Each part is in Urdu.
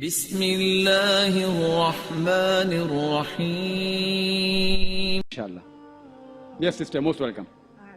بسم اللہ الرحمن الرحیم. Inshallah. Yes, sister, most welcome.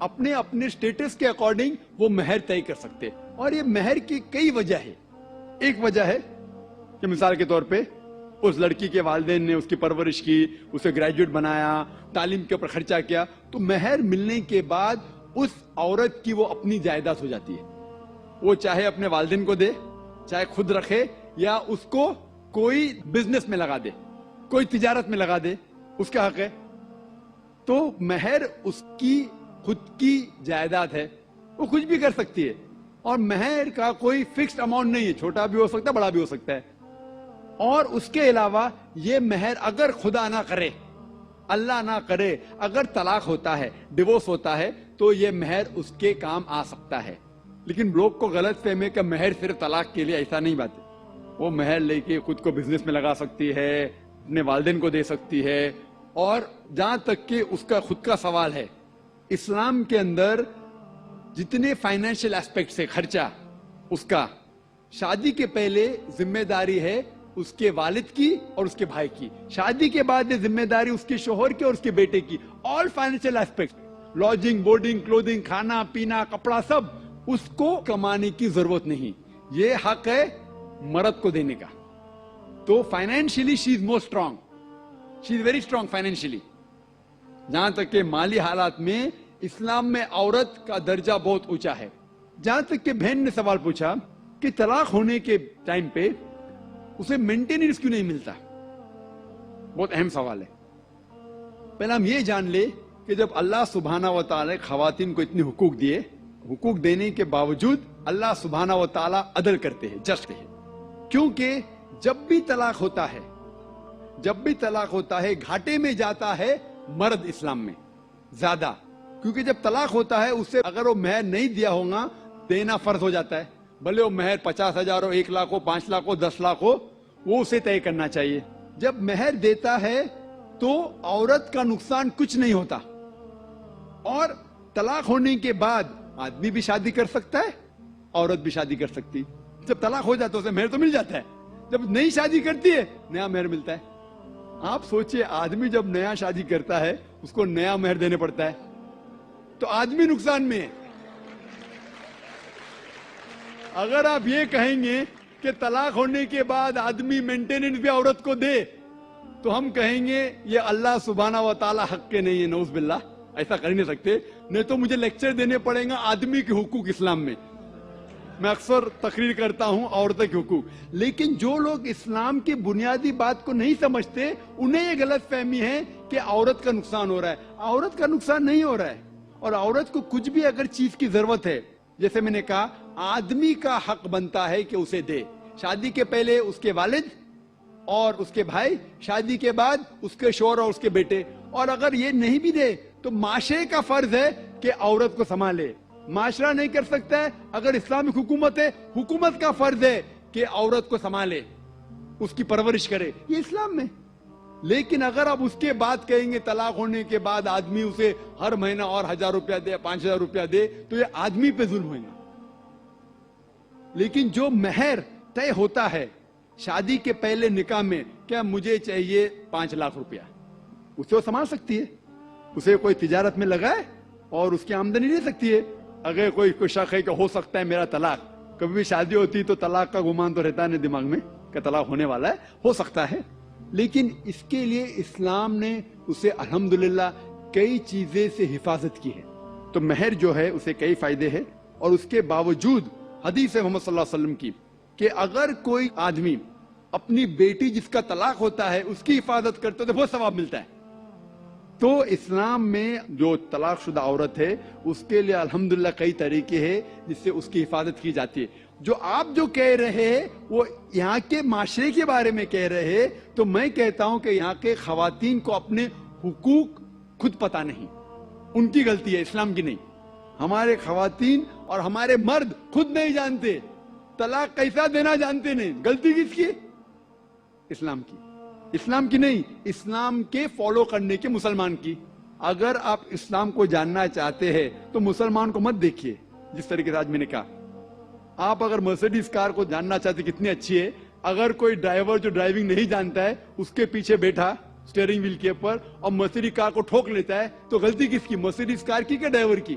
اپنے اپنے اسٹیٹس کے اکارڈنگ وہ مہر طے کر سکتے. اور یہ مہر کی کئی وجہ ہے. ایک وجہ ہے کہ مثال کے طور پہ اس لڑکی کے والدین نے اس کی پرورش کی, اسے گریجویٹ بنایا, تعلیم کے اوپر خرچہ کیا, تو مہر ملنے کے بعد اس عورت کی وہ اپنی جائیداد ہو جاتی ہے. وہ چاہے اپنے والدین کو دے, چاہے خود رکھے, یا اس کو کوئی بزنس میں لگا دے, کوئی تجارت میں لگا دے, اس کا حق ہے. تو مہر اس کی خود کی جائیداد ہے, وہ کچھ بھی کر سکتی ہے. اور مہر کا کوئی فکسڈ اماؤنٹ نہیں ہے, چھوٹا بھی ہو سکتا ہے, بڑا بھی ہو سکتا ہے. اور اس کے علاوہ یہ مہر اگر خدا نہ کرے, اللہ نہ کرے, اگر طلاق ہوتا ہے, ڈیورس ہوتا ہے, تو یہ مہر اس کے کام آ سکتا ہے. لیکن لوگ کو غلط فہمی ہے کہ مہر صرف طلاق کے لیے, ایسا نہیں بات ہے. وہ مہر لے کے خود کو بزنس میں لگا سکتی ہے, اپنے والدین کو دے سکتی ہے. اور جہاں تک کہ اس کا خود کا سوال ہے, اسلام کے اندر جتنے فائنینشیل ایسپیکٹس ہے خرچہ اس کا, شادی کے پہلے ذمہ داری ہے اس کے والد کی اور اس کے بھائی کی, شادی کے بعد یہ ذمہ داری اس کے شوہر کی اور اس کے بیٹے کی. آل فائنینشیل ایسپیکٹ, لاڈجنگ, بورڈنگ, کلودنگ, کھانا پینا, کپڑا, سب اس کو کمانے کی ضرورت نہیں. یہ حق ہے مرد کو دینے کا. تو financially she is more strong, she is very strong financially. جہاں تک کہ مالی حالات میں اسلام میں عورت کا درجہ بہت اونچا ہے. جہاں تک کہ بہن نے سوال پوچھا کہ طلاق ہونے کے ٹائم پہ اسے مینٹیننس کیوں نہیں ملتا, بہت اہم سوال ہے. پہلا ہم یہ جان لے کہ جب اللہ سبحانہ و تعالی خواتین کو اتنے حقوق دیے, حقوق دینے کے باوجود اللہ سبحانہ و تعالی عدل کرتے ہیں, جسٹ ہے. کیونکہ جب بھی طلاق ہوتا ہے, جب بھی طلاق ہوتا ہے, گھاٹے میں جاتا ہے مرد اسلام میں زیادہ. کیونکہ جب طلاق ہوتا ہے اسے اگر وہ مہر نہیں دیا ہوگا دینا فرض ہو جاتا ہے. بھلے وہ مہر 50,000 ہو, 1 لاکھ ہو, 5 لاکھ ہو, 10 لاکھ ہو, وہ اسے طے کرنا چاہیے. جب مہر دیتا ہے تو عورت کا نقصان کچھ نہیں ہوتا. اور طلاق ہونے کے بعد آدمی بھی شادی کر سکتا ہے, عورت بھی شادی کر سکتی. جب طلاق ہو جاتا ہے اسے مہر تو مل جاتا ہے, جب نئی شادی کرتی ہے نیا مہر ملتا ہے. آپ سوچئے آدمی جب نیا شادی کرتا ہے اس کو نیا مہر دینے پڑتا ہے, تو آدمی نقصان میں ہے. اگر آپ یہ کہیں گے کہ طلاق ہونے کے بعد آدمی مینٹیننس بھی عورت کو دے, تو ہم کہیں گے یہ اللہ سبحانہ و تعالی حق کے نہیں ہے, نعوذ باللہ. ایسا کر ہی نہیں سکتے, نہیں تو مجھے لیکچر دینے پڑیں گا آدمی کے حقوق اسلام میں. میں اکثر تقریر کرتا ہوں عورتوں کے حقوق. لیکن جو لوگ اسلام کی بنیادی بات کو نہیں سمجھتے انہیں یہ غلط فہمی ہے کہ عورت کا نقصان ہو رہا ہے. عورت کا نقصان نہیں ہو رہا ہے. اور عورت کو کچھ بھی اگر چیز کی ضرورت ہے, جیسے میں نے کہا, آدمی کا حق بنتا ہے کہ اسے دے. شادی کے پہلے اس کے والد اور اس کے بھائی, شادی کے بعد اس کے شوہر اور اس کے بیٹے. اور اگر یہ نہیں بھی دے تو معاشرے کا فرض ہے کہ عورت کو سنبھالے. معاشرہ نہیں کر سکتا ہے, اگر اسلامک حکومت ہے, حکومت کا فرض ہے کہ عورت کو سنبھالے, اس کی پرورش کرے. یہ اسلام میں. لیکن اگر آپ اس کے بعد کہیں گے طلاق ہونے کے بعد آدمی اسے ہر مہینہ اور 1,000 روپیہ دے, 5,000 روپیہ دے, تو یہ آدمی پہ ظلم ہوگا. لیکن جو مہر طے ہوتا ہے شادی کے پہلے نکاح میں, کیا مجھے چاہیے 5 لاکھ روپیہ, اسے وہ سنبھال سکتی ہے. اسے کوئی تجارت میں لگائے اور اس کی آمدنی لے سکتی ہے. اگر کوئی شک ہے کہ ہو سکتا ہے میرا طلاق, کبھی بھی شادی ہوتی تو طلاق کا گمان تو رہتا نہیں دماغ میں کہ طلاق ہونے والا ہے, ہو سکتا ہے. لیکن اس کے لیے اسلام نے اسے الحمدللہ کئی چیزیں سے حفاظت کی ہے. تو مہر جو ہے اسے کئی فائدے ہیں. اور اس کے باوجود حدیث محمد صلی اللہ علیہ وسلم کی کہ اگر کوئی آدمی اپنی بیٹی جس کا طلاق ہوتا ہے اس کی حفاظت کرتا ہے تو بہت ثواب ملتا ہے. تو اسلام میں جو طلاق شدہ عورت ہے اس کے لیے الحمدللہ کئی طریقے ہیں جس سے اس کی حفاظت کی جاتی ہے. جو آپ جو کہہ رہے ہیں وہ یہاں کے معاشرے کے بارے میں کہہ رہے ہیں, تو میں کہتا ہوں کہ یہاں کے خواتین کو اپنے حقوق خود پتہ نہیں, ان کی غلطی ہے, اسلام کی نہیں. ہمارے خواتین اور ہمارے مرد خود نہیں جانتے, طلاق کیسا دینا جانتے نہیں. غلطی کس کی؟ اسلام کی. اسلام کی نہیں, اسلام کے فالو کرنے کے مسلمان کی. اگر آپ اسلام کو جاننا چاہتے ہیں تو مسلمان کو مت دیکھیے. جس طریقے سے آج میں نے کہا, آپ اگر مرسیڈیز کار کو جاننا چاہتے کتنی اچھی ہے, اگر کوئی ڈرائیور جو ڈرائیونگ نہیں جانتا ہے اس کے پیچھے بیٹھا اسٹیئرنگ ویل کے اوپر اور مرسیڈیز کار کو ٹھوک لیتا ہے تو غلطی کس کی, مرسیڈیز کار کی کہ ڈرائیور کی؟